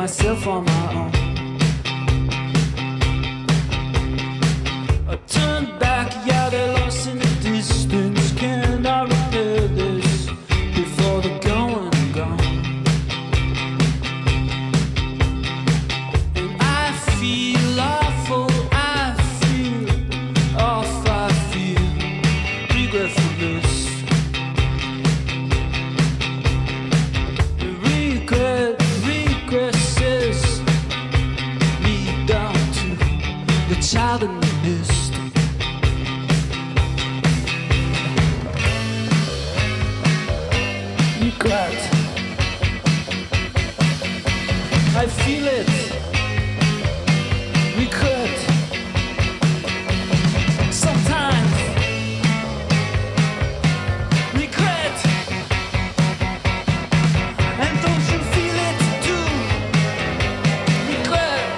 myself on my own. I turned back, yeah, they're lost in the distance. Can I repair this before the going gone? And I feel awful, I feel off, I feel regretfulness. Regresses me down to the child in the mist. Regret, I feel it. Regret, sometimes. Regret, and don't you feel it too? Regret.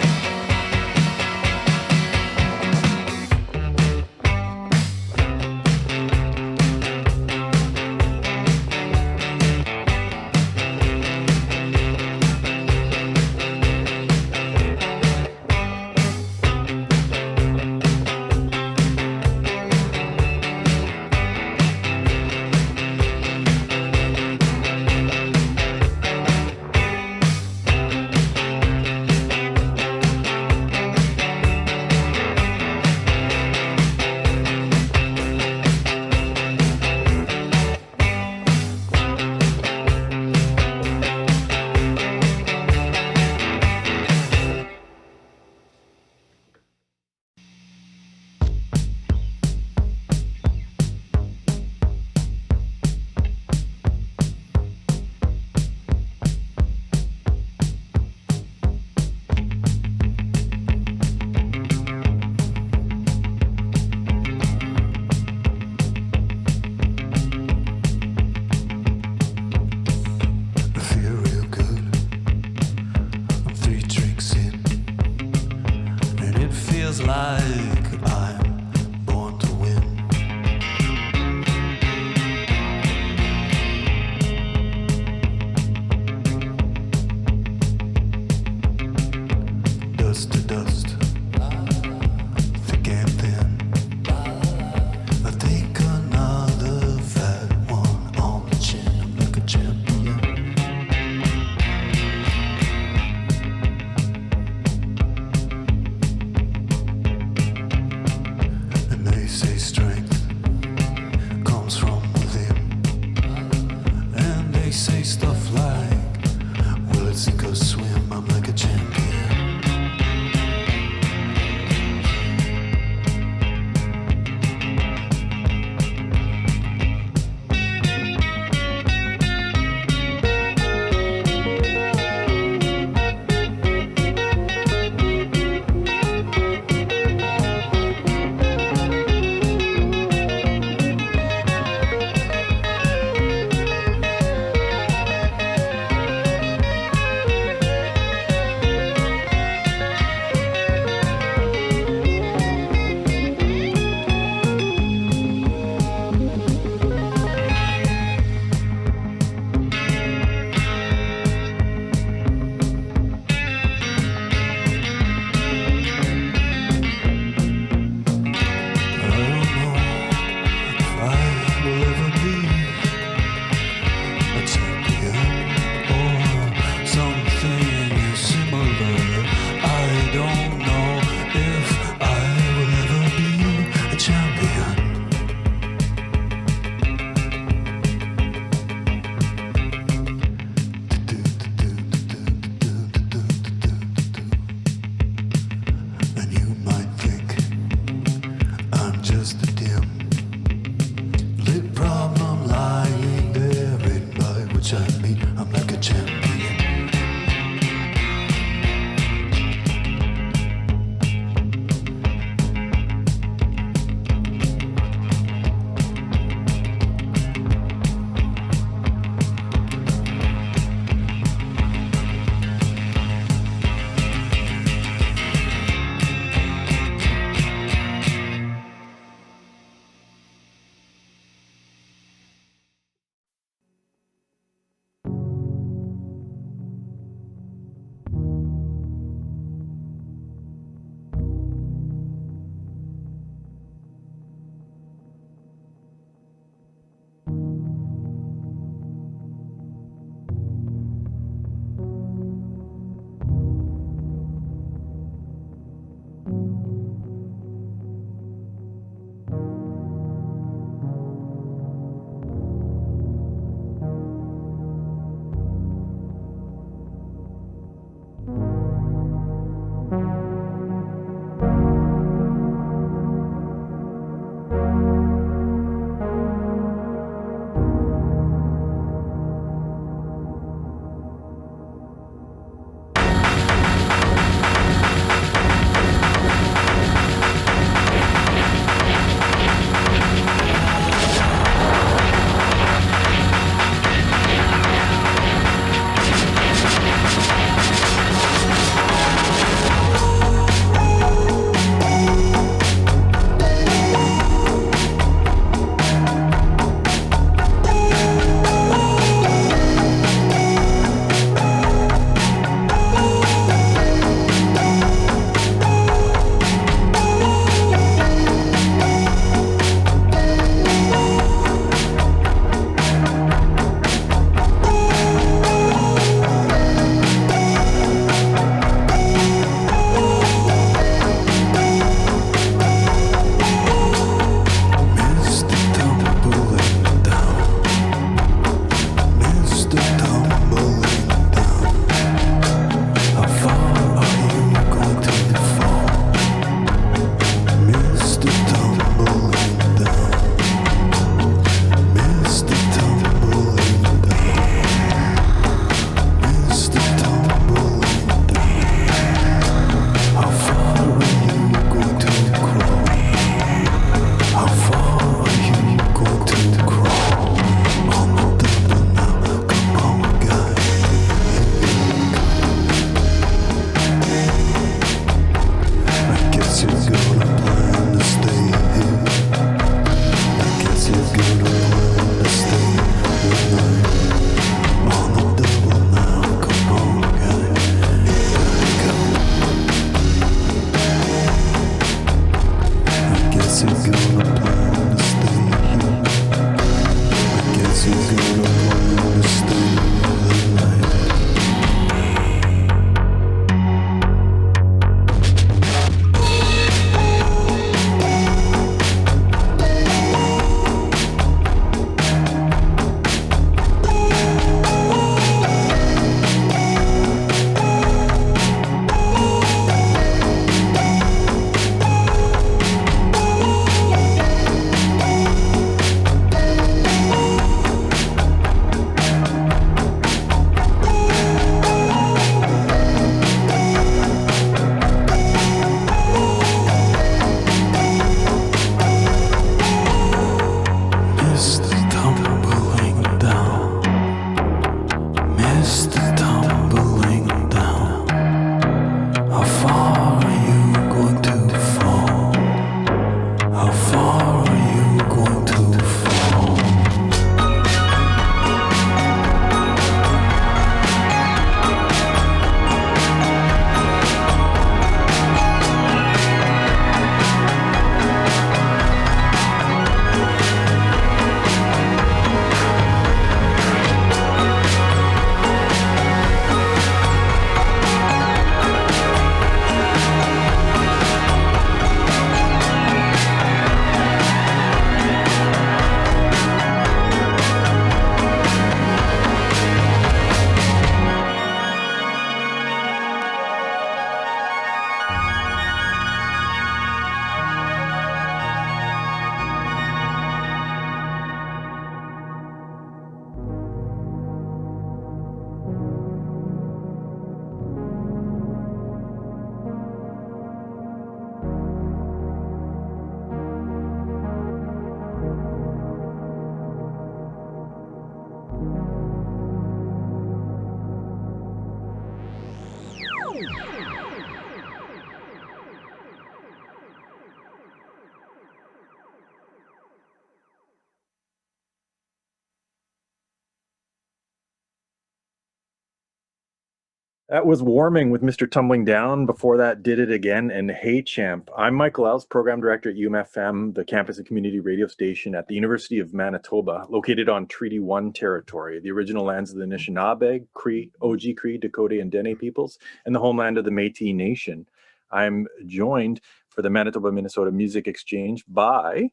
That was Warming with Mr. Tumbling Down. Before that, Did It Again and Hey Champ. I'm Michael Els, Program Director at UMFM, the campus and community radio station at the University of Manitoba, located on Treaty 1 territory, the original lands of the Anishinaabe, Cree, OG Cree, Dakota, and Dene peoples, and the homeland of the Métis Nation. I'm joined for the Manitoba Minnesota Music Exchange by...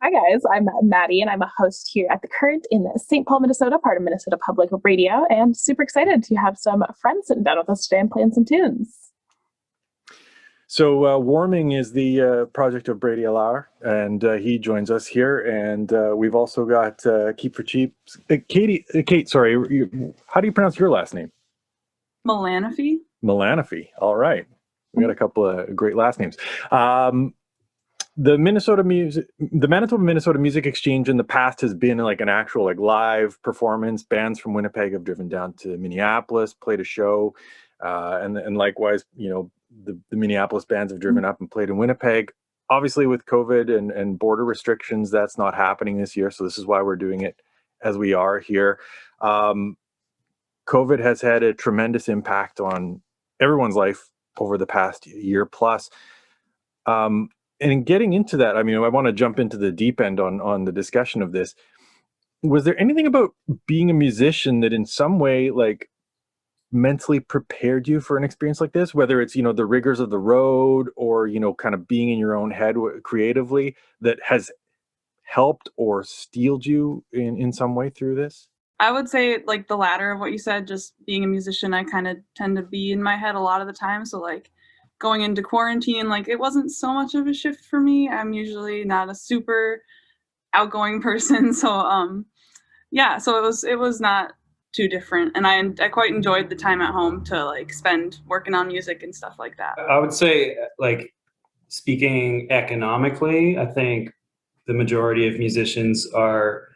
Hi guys, I'm Maddie and I'm a host here at The Current in St. Paul, Minnesota, part of Minnesota Public Radio, and super excited to have some friends sitting down with us today and playing some tunes. So Warming is the project of Brady Allard, and he joins us here, and we've also got Keep for Cheap. Kate, sorry, how do you pronounce your last name? Melanophy, all right. We got a couple of great last names. The Manitoba Minnesota Music Exchange in the past has been like an actual like live performance. Bands from Winnipeg have driven down to Minneapolis, played a show, and likewise, you know, the Minneapolis bands have driven up and played in Winnipeg. Obviously, with COVID and border restrictions, that's not happening this year. So this is why we're doing it as we are here. COVID has had a tremendous impact on everyone's life over the past year plus. And in getting into that, I mean, I want to jump into the deep end on the discussion of this. Was there anything about being a musician that in some way, like, mentally prepared you for an experience like this? Whether it's, you know, the rigors of the road or, you know, kind of being in your own head creatively, that has helped or steeled you in some way through this? I would say like the latter of what you said, just being a musician, I kind of tend to be in my head a lot of the time. So like, going into quarantine, like it wasn't so much of a shift for me. I'm usually not a super outgoing person. So yeah, so it was not too different. And I quite enjoyed the time at home to like spend working on music and stuff like that. I would say, like, speaking economically, I think the majority of musicians are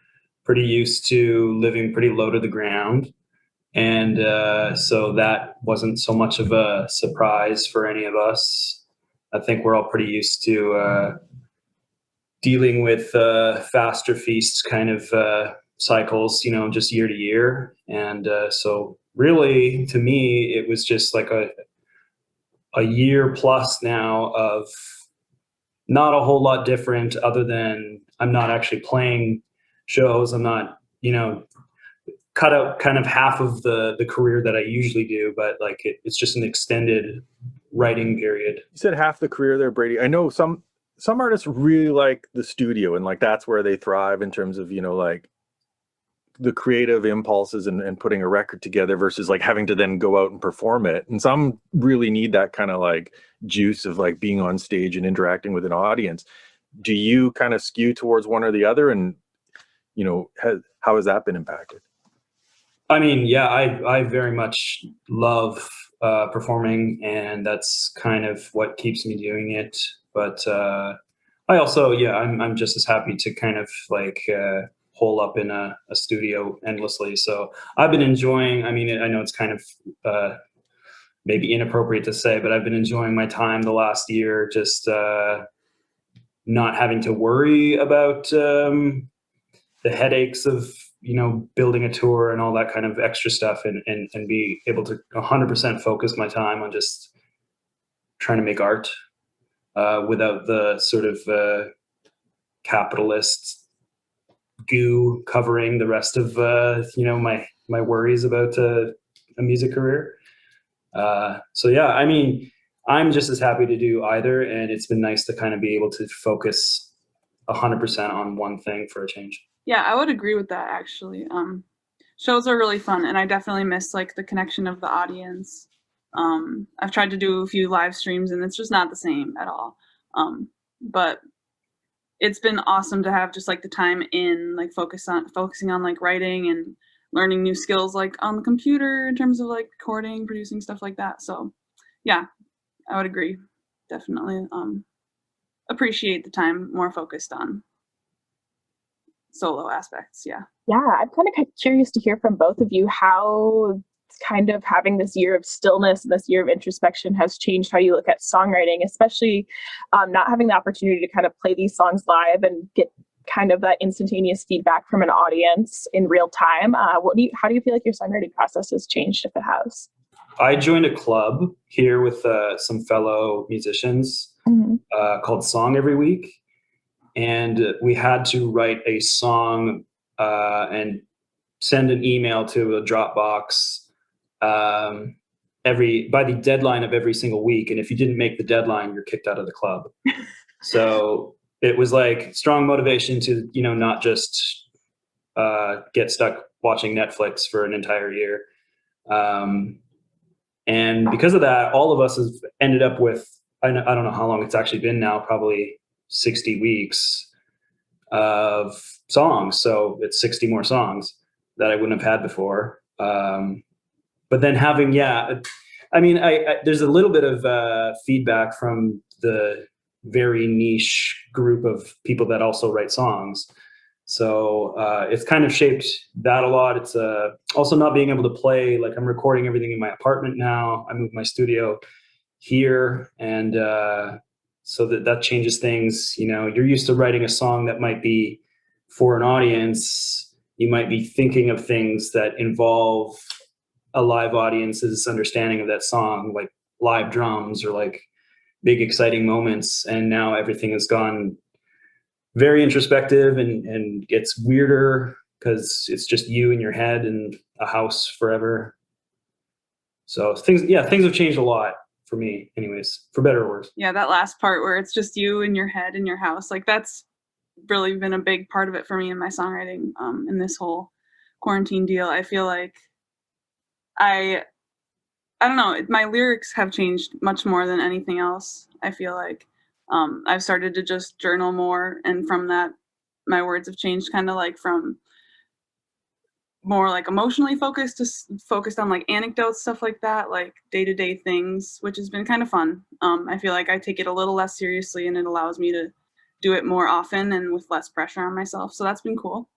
pretty used to living pretty low to the ground. And so that wasn't so much of a surprise for any of us. I think we're all pretty used to dealing with faster feast kind of cycles, you know, just year to year. And so really, to me, it was just like a year plus now of not a whole lot different, other than I'm not actually playing shows. I'm not, you know, cut out kind of half of the career that I usually do, but like it's just an extended writing period. You said half the career there, Brady. I know some artists really like the studio, and like that's where they thrive in terms of, you know, like the creative impulses and putting a record together versus like having to then go out and perform it. And some really need that kind of like juice of like being on stage and interacting with an audience. Do you kind of skew towards one or the other? And, you know, how has that been impacted? I mean, yeah, I very much love performing, and that's kind of what keeps me doing it. But I also, yeah, I'm just as happy to kind of like hole up in a studio endlessly. So I've been enjoying, I mean, I know it's kind of maybe inappropriate to say, but I've been enjoying my time the last year, just not having to worry about the headaches of, you know, building a tour and all that kind of extra stuff, and be able to 100% focus my time on just trying to make art without the sort of capitalist goo covering the rest of, you know, my worries about a music career. So yeah, I mean, I'm just as happy to do either. And it's been nice to kind of be able to focus 100% on one thing for a change. Yeah, I would agree with that, actually. Shows are really fun, and I definitely miss like the connection of the audience. I've tried to do a few live streams, and it's just not the same at all. But it's been awesome to have just like the time in like focusing on like writing and learning new skills like on the computer in terms of like recording, producing, stuff like that. So yeah, I would agree. Definitely appreciate the time more focused on solo aspects. Yeah, I'm kind of curious to hear from both of you how kind of having this year of stillness and this year of introspection has changed how you look at songwriting, especially not having the opportunity to kind of play these songs live and get kind of that instantaneous feedback from an audience in real time. How do you feel like your songwriting process has changed, if it has? I joined a club here with some fellow musicians called Song Every Week. And we had to write a song and send an email to a Dropbox by the deadline of every single week. And if you didn't make the deadline, you're kicked out of the club. So it was like strong motivation to, not just get stuck watching Netflix for an entire year. And because of that, all of us have ended up with, I don't know how long it's actually been now, probably 60 weeks of songs. So it's 60 more songs that I wouldn't have had before. But then having, there's a little bit of feedback from the very niche group of people that also write songs. So it's kind of shaped that a lot. It's also not being able to play, like I'm recording everything in my apartment now. I moved my studio here, and so that changes things. You're used to writing a song that might be for an audience. You might be thinking of things that involve a live audience's understanding of that song, like live drums or like big exciting moments. And now everything has gone very introspective and gets weirder because it's just you in your head and a house forever. So things have changed a lot for me anyways, for better or worse. Yeah, that last part where it's just you in your head in your house, like that's really been a big part of it for me in my songwriting in this whole quarantine deal. I feel like I don't know, my lyrics have changed much more than anything else. I feel like I've started to just journal more, and from that my words have changed kind of like from more like emotionally focused to focused on like anecdotes, stuff like that, like day-to-day things, which has been kind of fun. I feel like I take it a little less seriously, and it allows me to do it more often and with less pressure on myself. So that's been cool.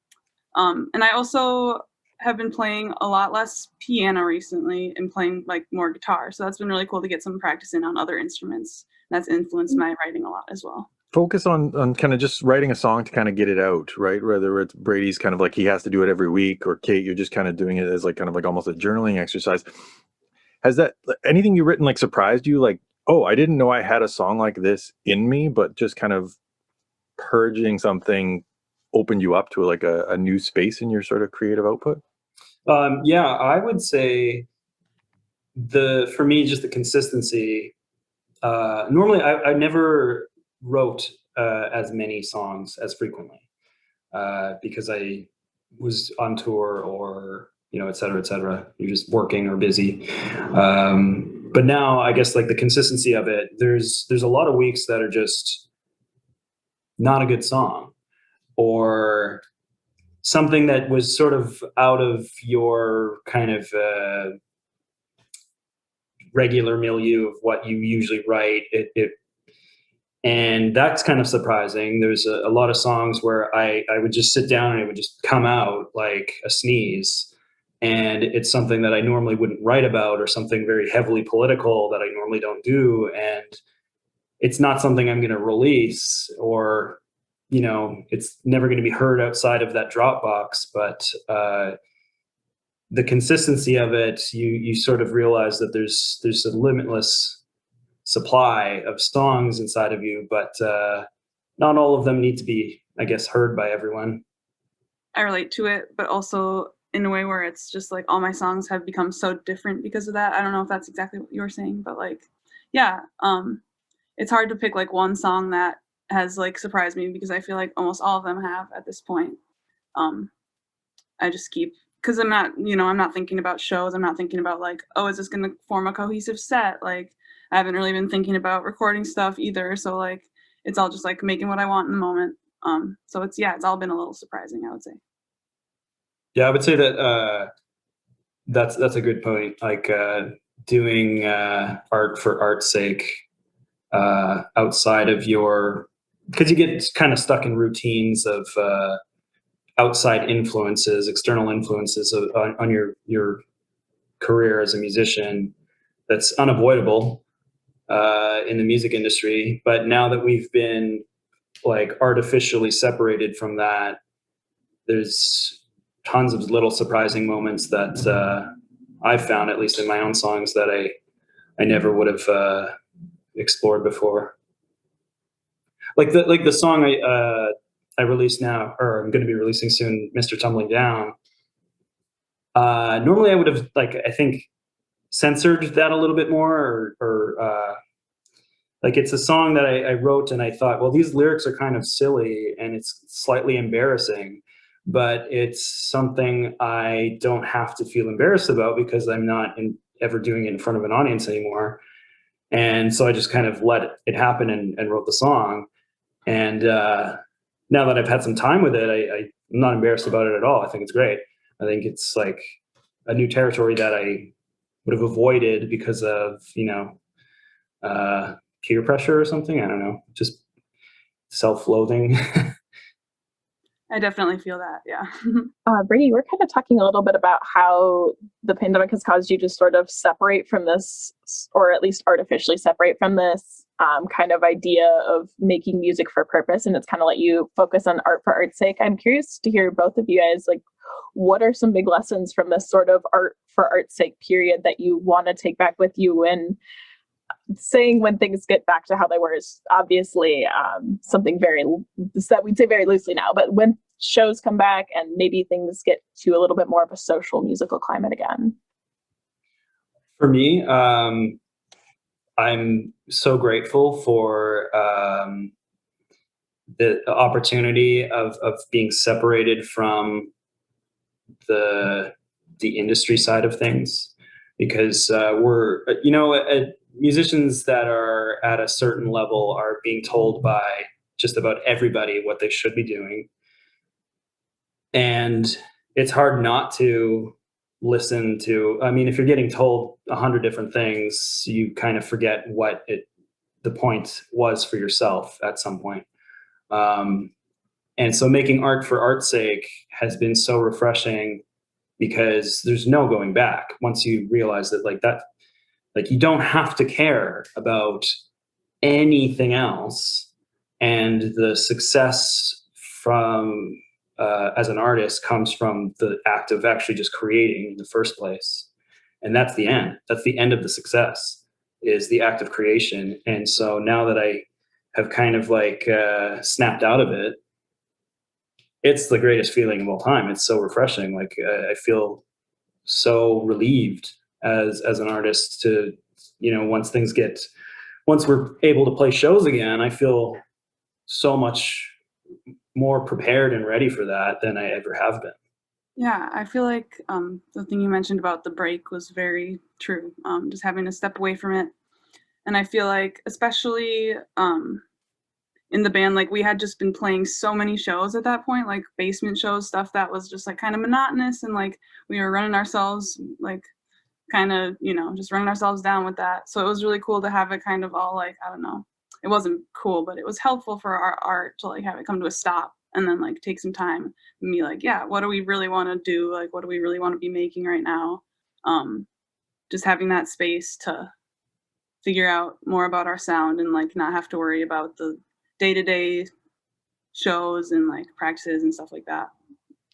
And I also have been playing a lot less piano recently and playing like more guitar. So that's been really cool to get some practice in on other instruments. That's influenced my writing a lot as well. Focus on kind of just writing a song to kind of get it out, right? Whether it's Brady's kind of like he has to do it every week, or Kate, you're just kind of doing it as like kind of like almost a journaling exercise. Has that anything you've written like surprised you? Like, oh, I didn't know I had a song like this in me, but just kind of purging something opened you up to like a new space in your sort of creative output? I would say for me, just the consistency. Normally I never wrote as many songs as frequently because I was on tour or, et cetera, et cetera. You're just working or busy. But now I guess like the consistency of it, there's a lot of weeks that are just not a good song, or something that was sort of out of your kind of regular milieu of what you usually write. And that's kind of surprising. There's a lot of songs where I would just sit down and it would just come out like a sneeze. And it's something that I normally wouldn't write about, or something very heavily political that I normally don't do. And it's not something I'm going to release, or, it's never going to be heard outside of that Dropbox. But the consistency of it, you sort of realize that there's a limitless supply of songs inside of you, but not all of them need to be, I guess, heard by everyone. I relate to it, but also in a way where it's just like all my songs have become so different because of that. I don't know if that's exactly what you were saying, but like, yeah, it's hard to pick like one song that has like surprised me, because I feel like almost all of them have at this point. I just keep, because I'm not thinking about shows. I'm not thinking about like, oh, is this going to form a cohesive set? Like, I haven't really been thinking about recording stuff either. So like, it's all just like making what I want in the moment. So it's all been a little surprising, I would say. Yeah, I would say that that's a good point. Like doing art for art's sake, outside of because you get kind of stuck in routines of outside influences, external influences on your career as a musician. That's unavoidable in the music industry. But now that we've been like artificially separated from that, there's tons of little surprising moments that I've found, at least in my own songs, that I never would have explored before. Like the song I released now, or I'm going to be releasing soon, Mr. Tumbling Down. Normally I would have, like, I think, censored that a little bit more, or like, it's a song that I wrote and I thought, well, these lyrics are kind of silly and it's slightly embarrassing, but it's something I don't have to feel embarrassed about because I'm not ever doing it in front of an audience anymore. And so I just kind of let it happen and wrote the song. And now that I've had some time with it, I'm not embarrassed about it at all. I think it's great. I think it's like a new territory that I would have avoided because of, peer pressure or something. I don't know, just self-loathing. I definitely feel that. Yeah. Brady, we're kind of talking a little bit about how the pandemic has caused you to sort of separate from this, or at least artificially separate from this kind of idea of making music for purpose. And it's kind of let you focus on art for art's sake. I'm curious to hear both of you guys, like, what are some big lessons from this sort of art for art's sake period that you want to take back with you? And saying when things get back to how they were is obviously something that we'd say very loosely now, but when shows come back and maybe things get to a little bit more of a social musical climate again. For me, I'm so grateful for the opportunity of being separated from the industry side of things, because we're, musicians that are at a certain level are being told by just about everybody what they should be doing. And it's hard not to listen to, if you're getting told 100 different things, you kind of forget what the point was for yourself at some point. And so making art for art's sake has been so refreshing, because there's no going back once you realize that, like, you don't have to care about anything else. And the success from as an artist comes from the act of actually just creating in the first place. And that's the end. That's the end of the success, is the act of creation. And so now that I have kind of snapped out of it, it's the greatest feeling of all time. It's so refreshing. Like, I feel so relieved as an artist to, once we're able to play shows again, I feel so much more prepared and ready for that than I ever have been. Yeah, I feel like the thing you mentioned about the break was very true. Just having to step away from it. And I feel like, especially in the band, like, we had just been playing so many shows at that point, like basement shows, stuff that was just like kind of monotonous, and like we were running ourselves, like, kind of, just running ourselves down with that. So it was really cool to have it kind of all, like, I don't know, it wasn't cool, but it was helpful for our art to, like, have it come to a stop and then, like, take some time and be like, yeah, what do we really want to do? Like, what do we really want to be making right now? Just having that space to figure out more about our sound and, like, not have to worry about the day-to-day shows and, like, practices and stuff like that.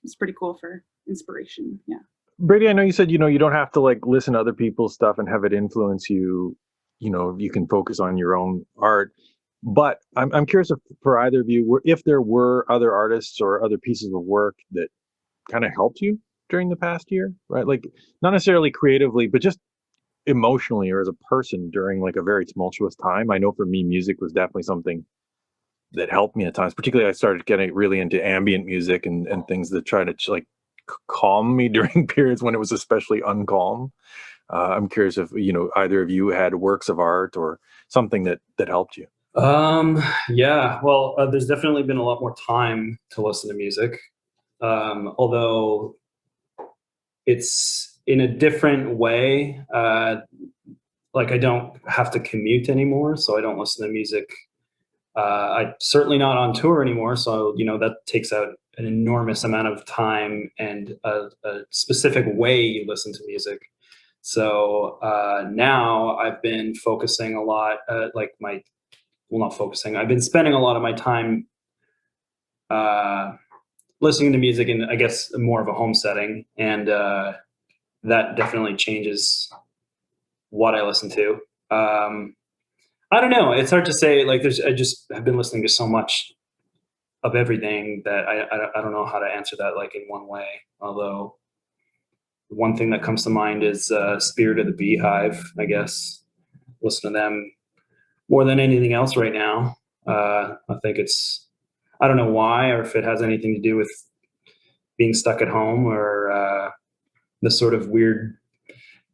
It's pretty cool for inspiration. Yeah. Brady, I know you said, you don't have to, like, listen to other people's stuff and have it influence you. You can focus on your own art. But I'm curious if, for either of you, if there were other artists or other pieces of work that kind of helped you during the past year, right? Like, not necessarily creatively, but just emotionally or as a person during, like, a very tumultuous time. I know for me, music was definitely something that helped me at times. Particularly, I started getting really into ambient music and things that try to, like, calm me during periods when it was especially uncalm. I'm curious if, either of you had works of art or something that helped you. Yeah, well, there's definitely been a lot more time to listen to music. Although it's in a different way. Like, I don't have to commute anymore, so I don't listen to music. I'm certainly not on tour anymore, so that takes out an enormous amount of time and a specific way you listen to music. So now I've been focusing a lot, I've been spending a lot of my time listening to music in, I guess, more of a home setting, and that definitely changes what I listen to. I don't know. It's hard to say. Like, I just have been listening to so much of everything that I don't know how to answer that like in one way. Although one thing that comes to mind is Spirit of the Beehive, I guess. Listen to them more than anything else right now. I think I don't know why, or if it has anything to do with being stuck at home, or the sort of weird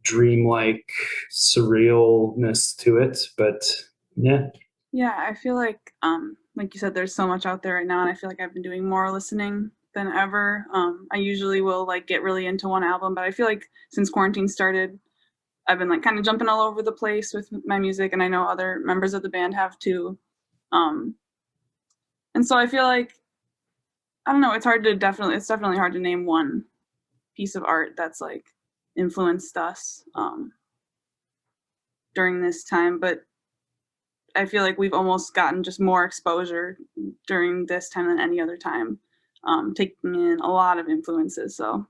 dreamlike surrealness to it. But yeah. Yeah, I feel like you said, there's so much out there right now, and I feel like I've been doing more listening than ever. I usually will like get really into one album, but I feel like since quarantine started, I've been like kind of jumping all over the place with my music, and I know other members of the band have too. And so I feel like, I don't know, it's definitely hard to name one piece of art that's like influenced us during this time, but I feel like we've almost gotten just more exposure during this time than any other time, taking in a lot of influences. So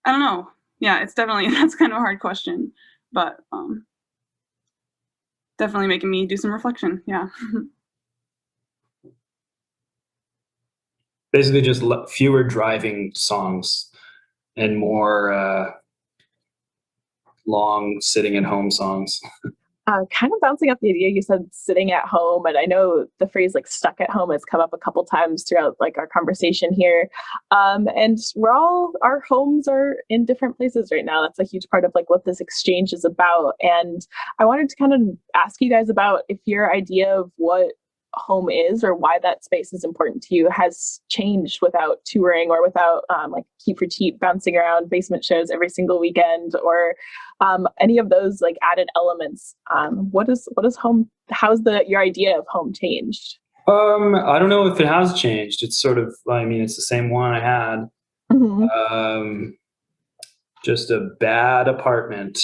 I don't know. Yeah, that's kind of a hard question, but definitely making me do some reflection. Yeah. Basically just fewer driving songs and more long sitting at home songs. Kind of bouncing off the idea you said, sitting at home, and I know the phrase like stuck at home has come up a couple times throughout like our conversation here. And our homes are in different places right now. That's a huge part of like what this exchange is about. And I wanted to kind of ask you guys about if your idea of what home is, or why that space is important to you, has changed without touring, or without like Keep for Teep bouncing around basement shows every single weekend, or any of those like added elements. What is home? How's your idea of home changed? I don't know if it has changed. It's sort of, I mean, it's the same one I had. Mm-hmm. Just a bad apartment.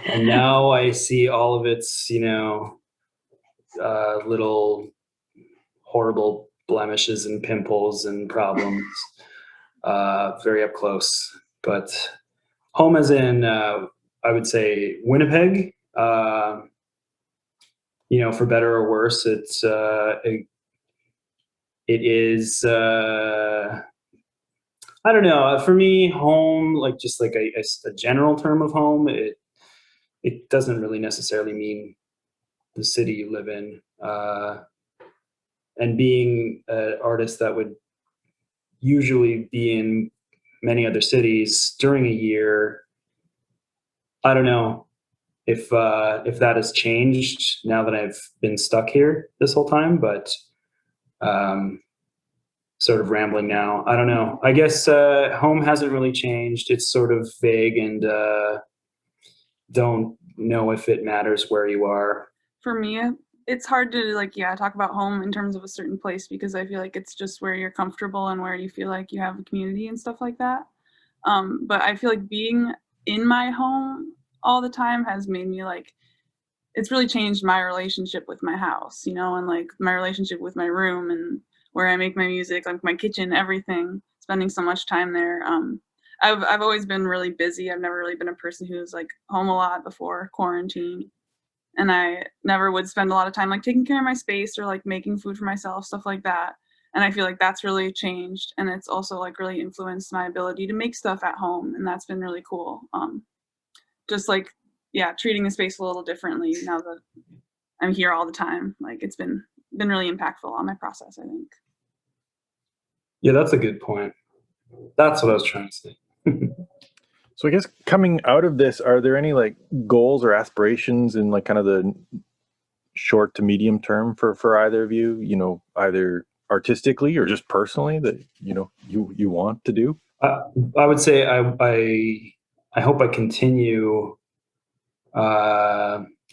And now I see all of its, little horrible blemishes and pimples and problems very up close. But home as in, I would say Winnipeg, for better or worse, it is, I don't know, for me, home, like just like a general term of home, it doesn't really necessarily mean the city you live in. And being an artist that would usually be in many other cities during a year, I don't know if that has changed now that I've been stuck here this whole time, but sort of rambling now. I don't know. I guess home hasn't really changed. It's sort of vague, and don't know if it matters where you are. For me, it's hard to talk about home in terms of a certain place, because I feel like it's just where you're comfortable and where you feel like you have a community and stuff like that. But I feel like being in my home all the time has made me it's really changed my relationship with my house, and like my relationship with my room and where I make my music, like my kitchen, everything, spending so much time there. I've always been really busy. I've never really been a person who was like home a lot before quarantine. And I never would spend a lot of time like taking care of my space or like making food for myself, stuff like that. And I feel like that's really changed. And it's also like really influenced my ability to make stuff at home. And that's been really cool. Just like, treating the space a little differently now that I'm here all the time. Like it's been really impactful on my process, I think. Yeah, that's a good point. That's what I was trying to say. So I guess coming out of this, are there any like goals or aspirations in like kind of the short to medium term for either of you, either artistically or just personally that, you want to do? I would say I hope I continue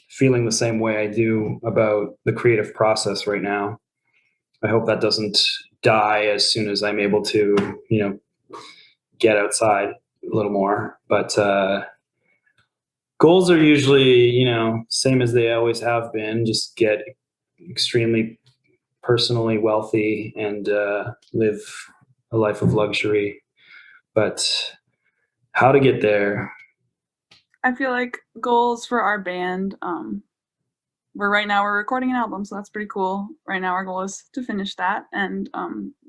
feeling the same way I do about the creative process right now. I hope that doesn't die as soon as I'm able to, get outside a little more. But goals are usually, same as they always have been, just get extremely personally wealthy and live a life of luxury. But how to get there. I feel like goals for our band, we're recording an album, so that's pretty cool. Right now our goal is to finish that and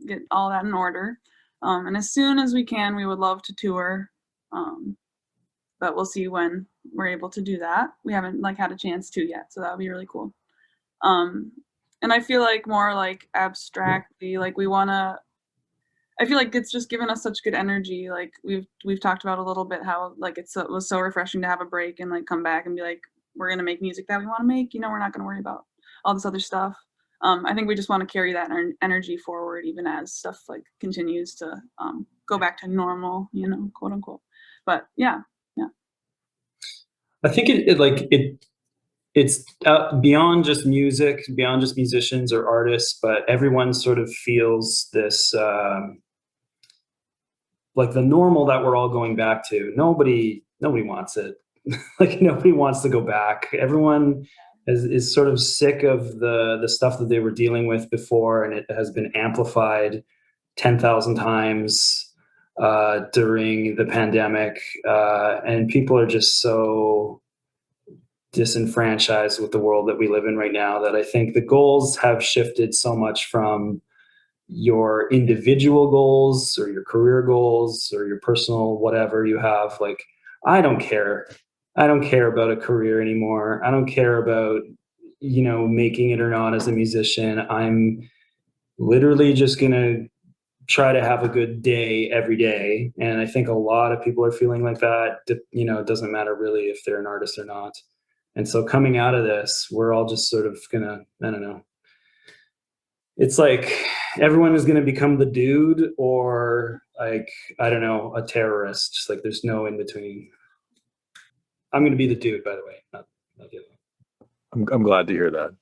get all that in order. And as soon as we can, we would love to tour. But we'll see when we're able to do that. We haven't like had a chance to yet, so that would be really cool. And I feel like more like abstractly, like I feel like it's just given us such good energy. Like we've talked about a little bit how like it was so refreshing to have a break and like come back and be like, we're gonna make music that we want to make. We're not gonna worry about all this other stuff. I think we just want to carry that energy forward, even as stuff like continues to go back to normal, quote unquote. But yeah. I think it's beyond just music, beyond just musicians or artists, but everyone sort of feels this like the normal that we're all going back to. Nobody wants it. Like nobody wants to go back. Everyone is sort of sick of the stuff that they were dealing with before, and it has been amplified 10,000 times during the pandemic, and people are just so disenfranchised with the world that we live in right now that I think the goals have shifted so much from your individual goals or your career goals or your personal whatever you have. Like, I don't care about a career anymore. I don't care about making it or not as a musician. I'm literally just gonna try to have a good day every day. And I think a lot of people are feeling like that. It doesn't matter really if they're an artist or not. And so coming out of this, we're all just sort of gonna, I don't know. It's like everyone is gonna become the dude or like, I don't know, a terrorist. Just like there's no in between. I'm gonna be the dude, by the way, not the other one. I'm glad to hear that.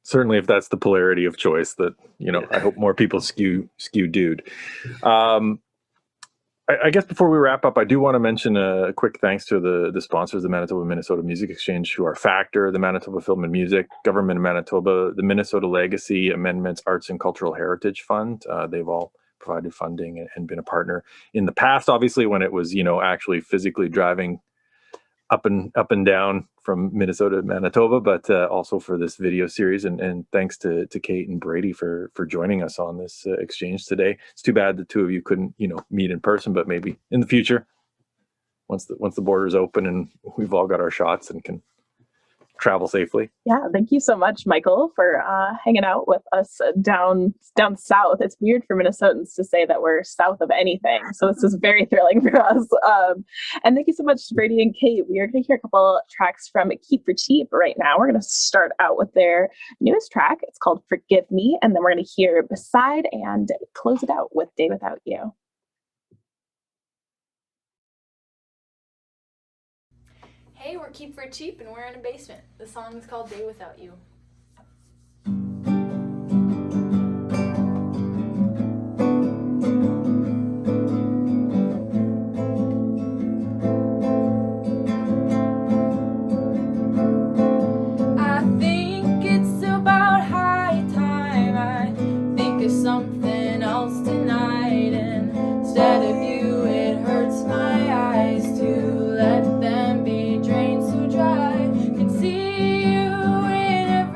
Certainly, if that's the polarity of choice, that I hope more people skew dude. I guess before we wrap up, I do want to mention a quick thanks to the sponsors, the Manitoba Minnesota Music Exchange, who are Factor, the Manitoba Film and Music, Government of Manitoba, the Minnesota Legacy Amendments Arts and Cultural Heritage Fund. They've all provided funding and been a partner in the past, obviously, when it was actually physically driving up and down from Minnesota to Manitoba, but also for this video series. And thanks to Kate and Brady for joining us on this exchange today. It's too bad the two of you couldn't, meet in person, but maybe in the future, once the borders open and we've all got our shots and can travel safely. Yeah, thank you so much, Michael, for hanging out with us down south. It's weird for Minnesotans to say that we're south of anything, so this is very thrilling for us. And thank you so much, Brady and Kate. We are going to hear a couple tracks from Keep for Cheap right now. We're going to start out with their newest track. It's called Forgive Me, and then we're going to hear Beside and close it out with Day Without You. Hey, we're Keep for Cheap and we're in a basement. The song is called Day Without You. I think it's about high time. I think of something else tonight. And instead of you, it hurts my eyes to let them be drained so dry. Can see you in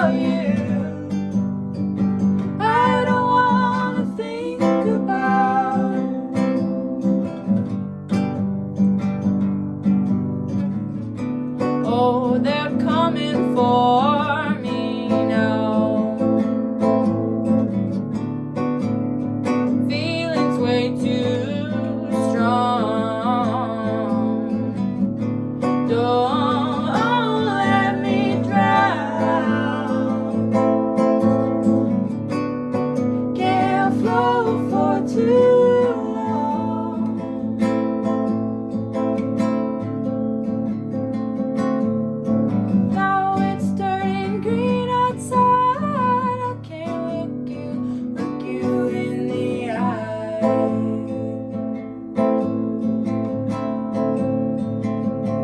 without you. I don't wanna think about it. Oh, they're coming for me now. Feelings way too strong. Don't let me drown. Can't float for too long. Now it's turning green outside. I can't look you in the eye.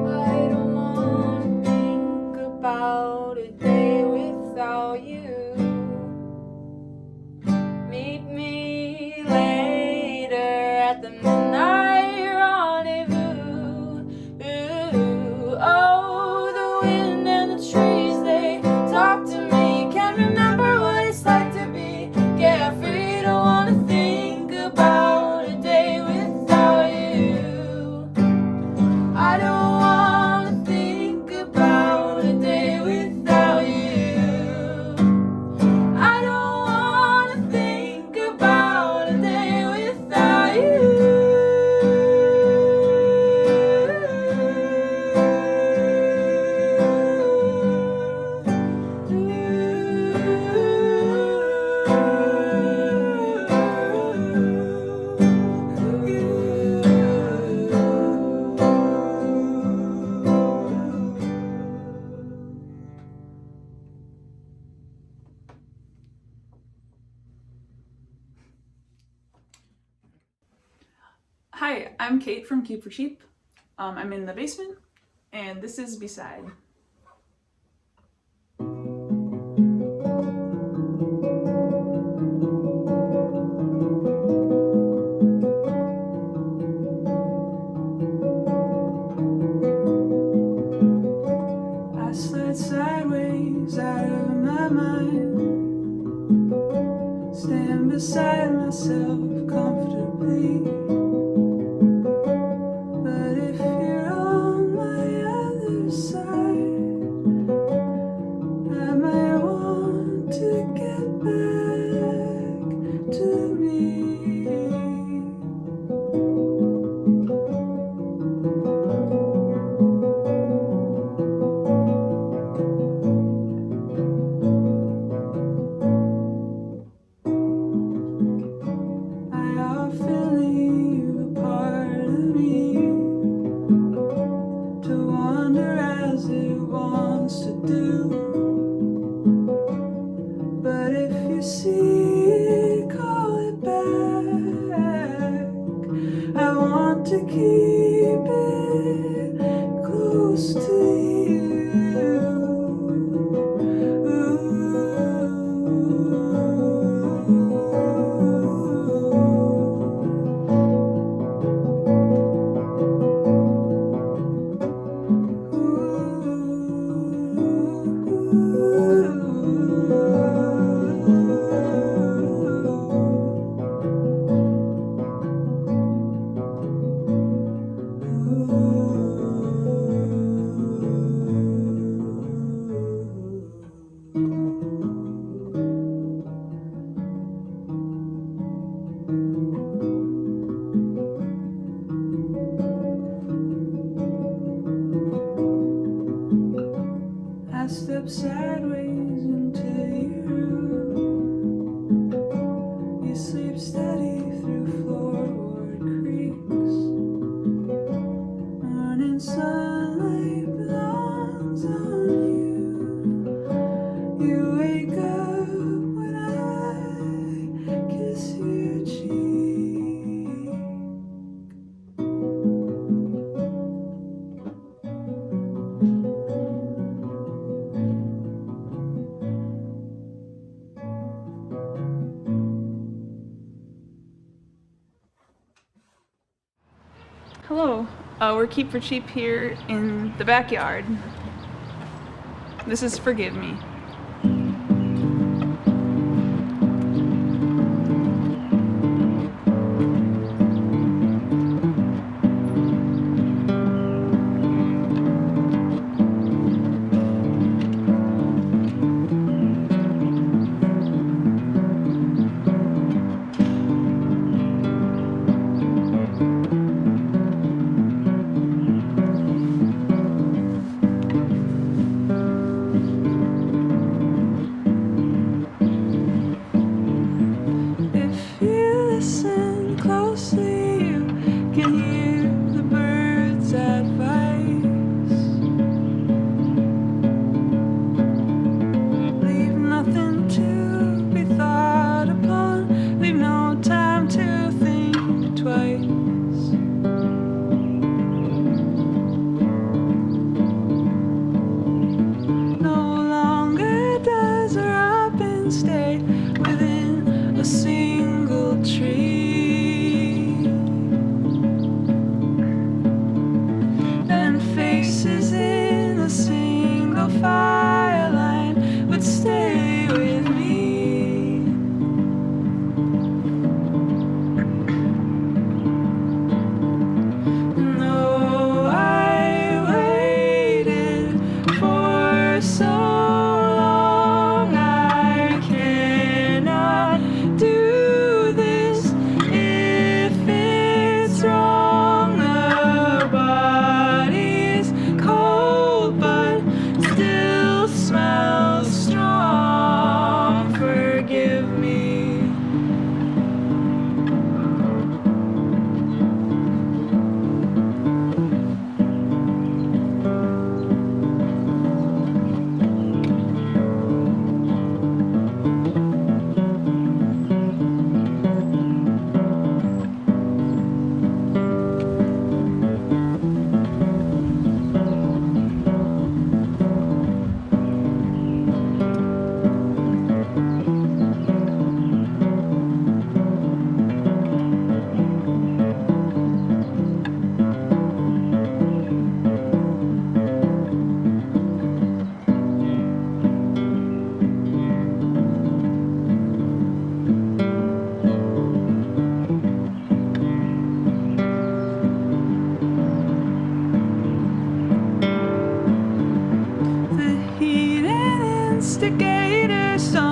I don't wanna think about a day without you. Meet me later at the midnight rendezvous. Ooh, oh, the wind and the trees, they talk to me. Can't remember what it's like to be carefree. Don't wanna think about a day without you. I don't wanna think about a day without you. I don't wanna think about a day without you. Hi, I'm Kate from Keep for Sheep. I'm in the basement, and this is Beside. I slid sideways out of my mind, stand beside myself comfortably. But if you're on my other side, I might want to get back to me. I often leave a part of me to wander as it wants to do. But if you see it, call it back. I want to keep it close to you. I step sideways into your room. You sleep steady through floorboard creaks. Morning sunlight belongs on you. You wake up when I kiss your cheek. Hello, we're Keep for Cheap here in the backyard. This is Forgive Me. sun.